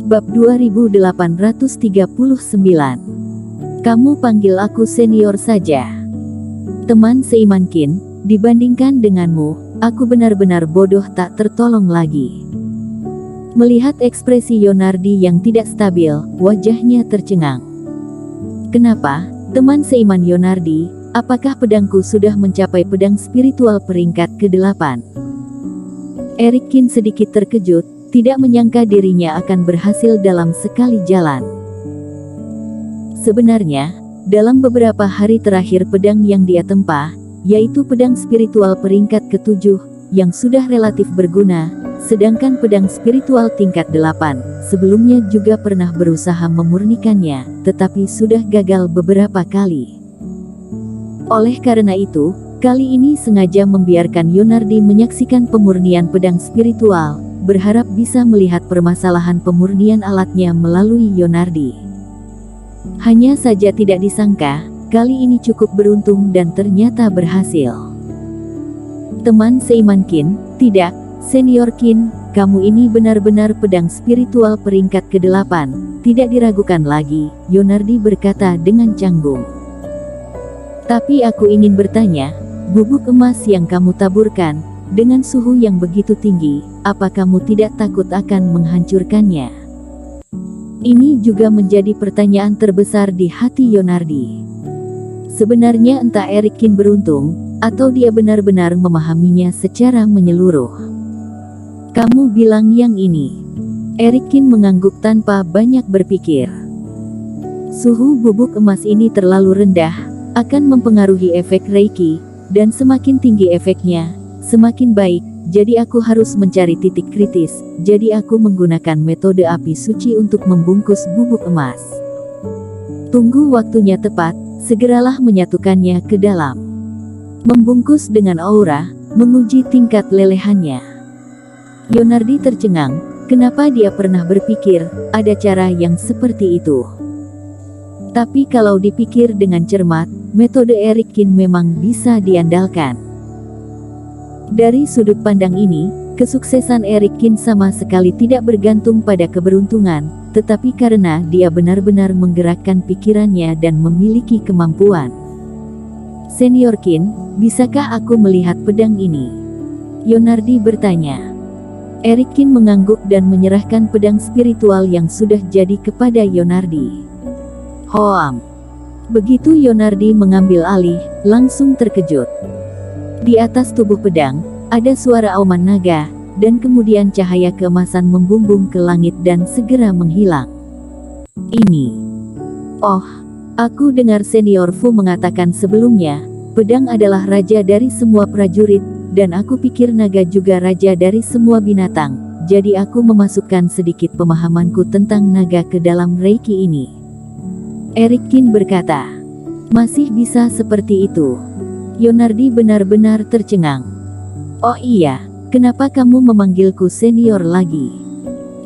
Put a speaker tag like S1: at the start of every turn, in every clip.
S1: Bab 2839. Kamu panggil aku senior saja. Teman seiman Qin, dibandingkan denganmu, aku benar-benar bodoh tak tertolong lagi. Melihat ekspresi Yonardi yang tidak stabil, wajahnya tercengang. Kenapa, teman seiman Yonardi, apakah pedangku sudah mencapai pedang spiritual peringkat ke-8? Erik Qin sedikit terkejut, tidak menyangka dirinya akan berhasil dalam sekali jalan. Sebenarnya, dalam beberapa hari terakhir pedang yang dia tempa, yaitu pedang spiritual peringkat ke-7, yang sudah relatif berguna, sedangkan pedang spiritual tingkat 8, sebelumnya juga pernah berusaha memurnikannya, tetapi sudah gagal beberapa kali. Oleh karena itu, kali ini sengaja membiarkan Yonardi menyaksikan pemurnian pedang spiritual, berharap bisa melihat permasalahan pemurnian alatnya melalui Yonardi. Hanya saja tidak disangka, kali ini cukup beruntung dan ternyata berhasil. Teman seiman Qin, tidak, senior Qin, kamu ini benar-benar pedang spiritual peringkat ke-8, tidak diragukan lagi, Yonardi berkata dengan canggung. Tapi aku ingin bertanya, bubuk emas yang kamu taburkan, dengan suhu yang begitu tinggi, apa kamu tidak takut akan menghancurkannya? Ini juga menjadi pertanyaan terbesar di hati Yonardi. Sebenarnya entah Erik Qin beruntung, atau dia benar-benar memahaminya secara menyeluruh. Kamu bilang yang ini. Erik Qin mengangguk tanpa banyak berpikir. Suhu bubuk emas ini terlalu rendah, akan mempengaruhi efek Reiki, dan semakin tinggi efeknya, semakin baik, jadi aku harus mencari titik kritis, jadi aku menggunakan metode api suci untuk membungkus bubuk emas. Tunggu waktunya tepat, segeralah menyatukannya ke dalam. Membungkus dengan aura, menguji tingkat lelehannya. Yonardi tercengang, kenapa dia pernah berpikir, ada cara yang seperti itu. Tapi kalau dipikir dengan cermat, metode Erik Qin memang bisa diandalkan. Dari sudut pandang ini, kesuksesan Erik Qin sama sekali tidak bergantung pada keberuntungan, tetapi karena dia benar-benar menggerakkan pikirannya dan memiliki kemampuan. Senior Qin, bisakah aku melihat pedang ini? Yonardi bertanya. Erik Qin mengangguk dan menyerahkan pedang spiritual yang sudah jadi kepada Yonardi. Hoam. Begitu Yonardi mengambil alih, langsung terkejut. Di atas tubuh pedang, ada suara auman naga, dan kemudian cahaya keemasan membumbung ke langit dan segera menghilang. Ini. Oh, aku dengar senior Fu mengatakan sebelumnya, pedang adalah raja dari semua prajurit, dan aku pikir naga juga raja dari semua binatang, jadi aku memasukkan sedikit pemahamanku tentang naga ke dalam Reiki ini. Erik Qin berkata, masih bisa seperti itu. Yonardi benar-benar tercengang. Oh iya, kenapa kamu memanggilku senior lagi?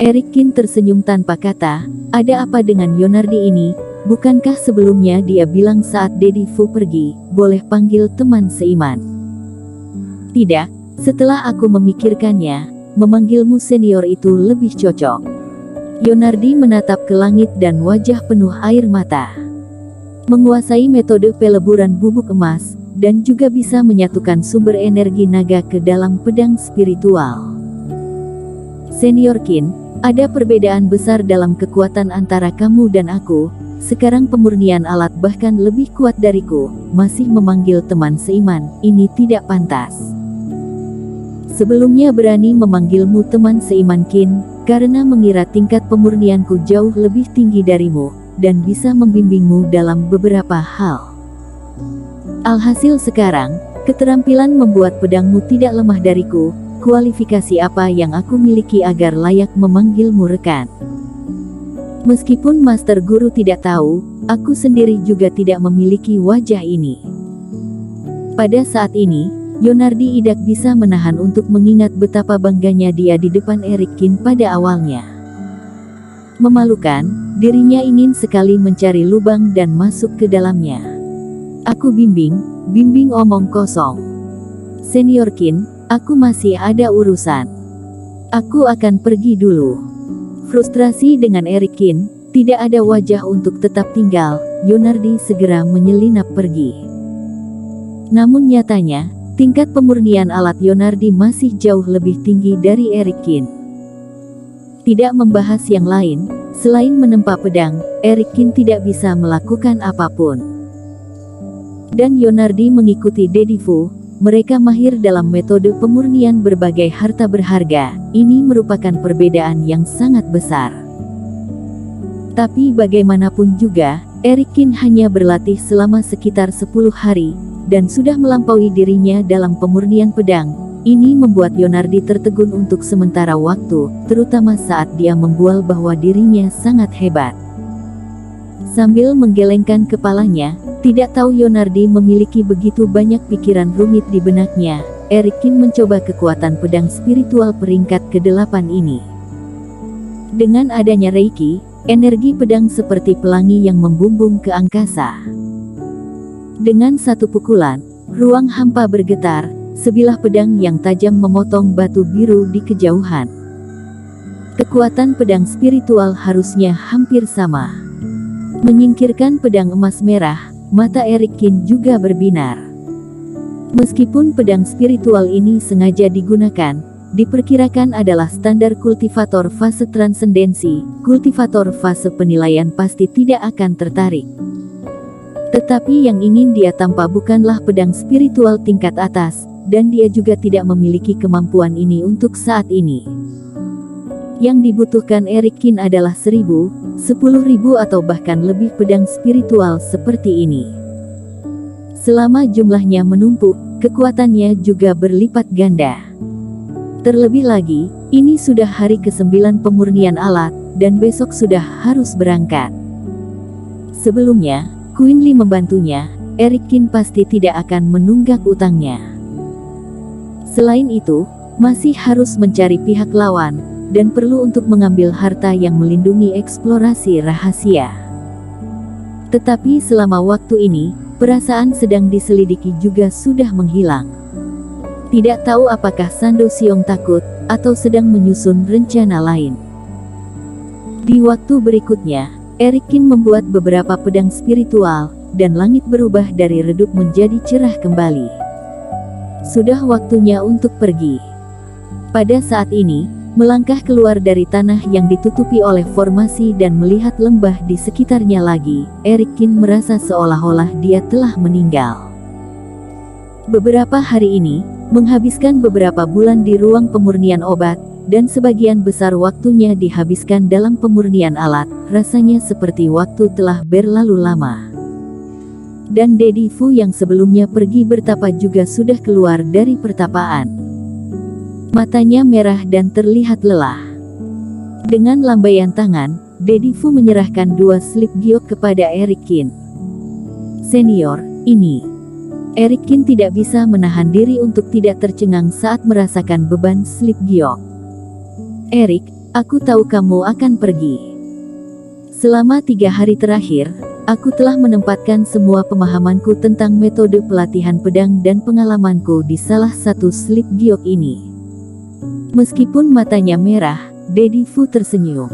S1: Erik Qin tersenyum tanpa kata, ada apa dengan Yonardi ini? Bukankah sebelumnya dia bilang saat Dedi Fu pergi, boleh panggil teman seiman? Tidak, setelah aku memikirkannya, memanggilmu senior itu lebih cocok. Yonardi menatap ke langit dan wajah penuh air mata. Menguasai metode peleburan bubuk emas, dan juga bisa menyatukan sumber energi naga ke dalam pedang spiritual. Senior Qin, ada perbedaan besar dalam kekuatan antara kamu dan aku, sekarang pemurnian alat bahkan lebih kuat dariku, masih memanggil teman seiman, ini tidak pantas. Sebelumnya berani memanggilmu teman seiman Qin, karena mengira tingkat pemurnianku jauh lebih tinggi darimu, dan bisa membimbingmu dalam beberapa hal. Alhasil sekarang, keterampilan membuat pedangmu tidak lemah dariku, kualifikasi apa yang aku miliki agar layak memanggilmu rekan. Meskipun Master Guru tidak tahu, aku sendiri juga tidak memiliki wajah ini. Pada saat ini, Yonardi tidak bisa menahan untuk mengingat betapa bangganya dia di depan Erik Qin pada awalnya. Memalukan, dirinya ingin sekali mencari lubang dan masuk ke dalamnya. Aku bimbing omong kosong. Senior Qin, aku masih ada urusan. Aku akan pergi dulu. Frustrasi dengan Eric Kin, tidak ada wajah untuk tetap tinggal, Yonardi segera menyelinap pergi. Namun nyatanya, tingkat pemurnian alat Yonardi masih jauh lebih tinggi dari Eric Kin. Tidak membahas yang lain, selain menempa pedang, Eric Kin tidak bisa melakukan apapun. Dan Yonardi mengikuti Daddy Fu. Mereka mahir dalam metode pemurnian berbagai harta berharga. Ini merupakan perbedaan yang sangat besar. Tapi bagaimanapun juga, Eric Kin hanya berlatih selama sekitar 10 hari, dan sudah melampaui dirinya dalam pemurnian pedang. Ini membuat Yonardi tertegun untuk sementara waktu, terutama saat dia membual bahwa dirinya sangat hebat. Sambil menggelengkan kepalanya, tidak tahu Yonardi memiliki begitu banyak pikiran rumit di benaknya. Eric Kin mencoba kekuatan pedang spiritual peringkat ke-8 ini. Dengan adanya Reiki, energi pedang seperti pelangi yang membumbung ke angkasa. Dengan satu pukulan, ruang hampa bergetar, sebilah pedang yang tajam memotong batu biru di kejauhan. Kekuatan pedang spiritual harusnya hampir sama. Menyingkirkan pedang emas merah, mata Eric Kin juga berbinar. Meskipun pedang spiritual ini sengaja digunakan, diperkirakan adalah standar kultivator fase transendensi, kultivator fase penilaian pasti tidak akan tertarik. Tetapi yang ingin dia tampa bukanlah pedang spiritual tingkat atas, dan dia juga tidak memiliki kemampuan ini untuk saat ini. Yang dibutuhkan Eric Kin adalah 1000, 10.000 atau bahkan lebih pedang spiritual seperti ini. Selama jumlahnya menumpuk, kekuatannya juga berlipat ganda. Terlebih lagi, ini sudah hari ke-9 pemurnian alat, dan besok sudah harus berangkat. Sebelumnya, Queen Lee membantunya, Eric Kin pasti tidak akan menunggak utangnya. Selain itu, masih harus mencari pihak lawan, dan perlu untuk mengambil harta yang melindungi eksplorasi rahasia. Tetapi selama waktu ini, perasaan sedang diselidiki juga sudah menghilang. Tidak tahu apakah Sando Xiong takut, atau sedang menyusun rencana lain. Di waktu berikutnya, Eric Kin membuat beberapa pedang spiritual, dan langit berubah dari redup menjadi cerah kembali. Sudah waktunya untuk pergi. Pada saat ini, melangkah keluar dari tanah yang ditutupi oleh formasi dan melihat lembah di sekitarnya lagi, Eric Kin merasa seolah-olah dia telah meninggal. Beberapa hari ini, menghabiskan beberapa bulan di ruang pemurnian obat, dan sebagian besar waktunya dihabiskan dalam pemurnian alat, rasanya seperti waktu telah berlalu lama. Dan Daddy Fu yang sebelumnya pergi bertapa juga sudah keluar dari pertapaan. Matanya merah dan terlihat lelah. Dengan lambaian tangan, Daddy Fu menyerahkan 2 slip giok kepada Eric Kin. Senior, ini. Eric Kin tidak bisa menahan diri untuk tidak tercengang saat merasakan beban slip giok. Eric, aku tahu kamu akan pergi. Selama 3 hari terakhir, aku telah menempatkan semua pemahamanku tentang metode pelatihan pedang dan pengalamanku di salah satu slip giok ini. Meskipun matanya merah, Daddy Fu tersenyum.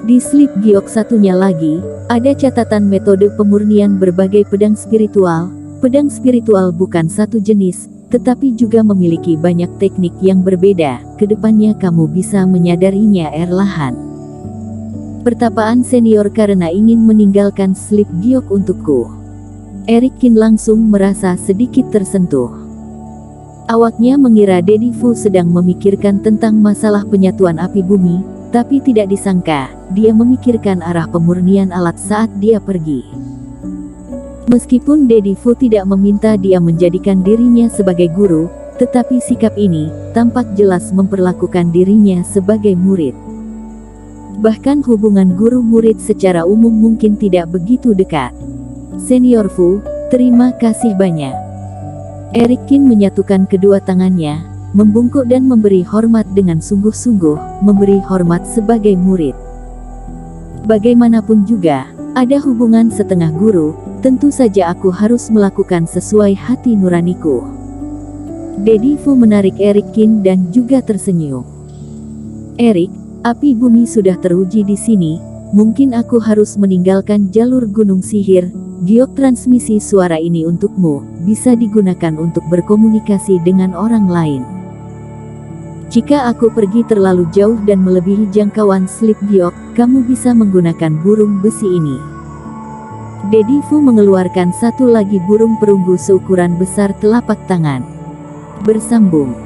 S1: Di slip giok satunya lagi, ada catatan metode pemurnian berbagai pedang spiritual. Pedang spiritual bukan satu jenis, tetapi juga memiliki banyak teknik yang berbeda. Kedepannya kamu bisa menyadarinya erlahan. Pertapaan senior karena ingin meninggalkan slip giok untukku. Eric Kin langsung merasa sedikit tersentuh. Awaknya mengira Daddy Fu sedang memikirkan tentang masalah penyatuan api bumi, tapi tidak disangka, dia memikirkan arah pemurnian alat saat dia pergi. Meskipun Daddy Fu tidak meminta dia menjadikan dirinya sebagai guru, tetapi sikap ini tampak jelas memperlakukan dirinya sebagai murid. Bahkan hubungan guru-murid secara umum mungkin tidak begitu dekat. Senior Fu, terima kasih banyak. Eric Kin menyatukan kedua tangannya, membungkuk dan memberi hormat dengan sungguh-sungguh, memberi hormat sebagai murid. Bagaimanapun juga, ada hubungan setengah guru, tentu saja aku harus melakukan sesuai hati nuraniku. Daddy Fu menarik Eric Kin dan juga tersenyum. Eric, Api bumi sudah teruji di sini, mungkin aku harus meninggalkan jalur gunung sihir. Giok transmisi suara ini untukmu, bisa digunakan untuk berkomunikasi dengan orang lain. Jika aku pergi terlalu jauh dan melebihi jangkauan Sleep Giok, kamu bisa menggunakan burung besi ini. Dedi Fu mengeluarkan satu lagi burung perunggu seukuran besar telapak tangan. Bersambung.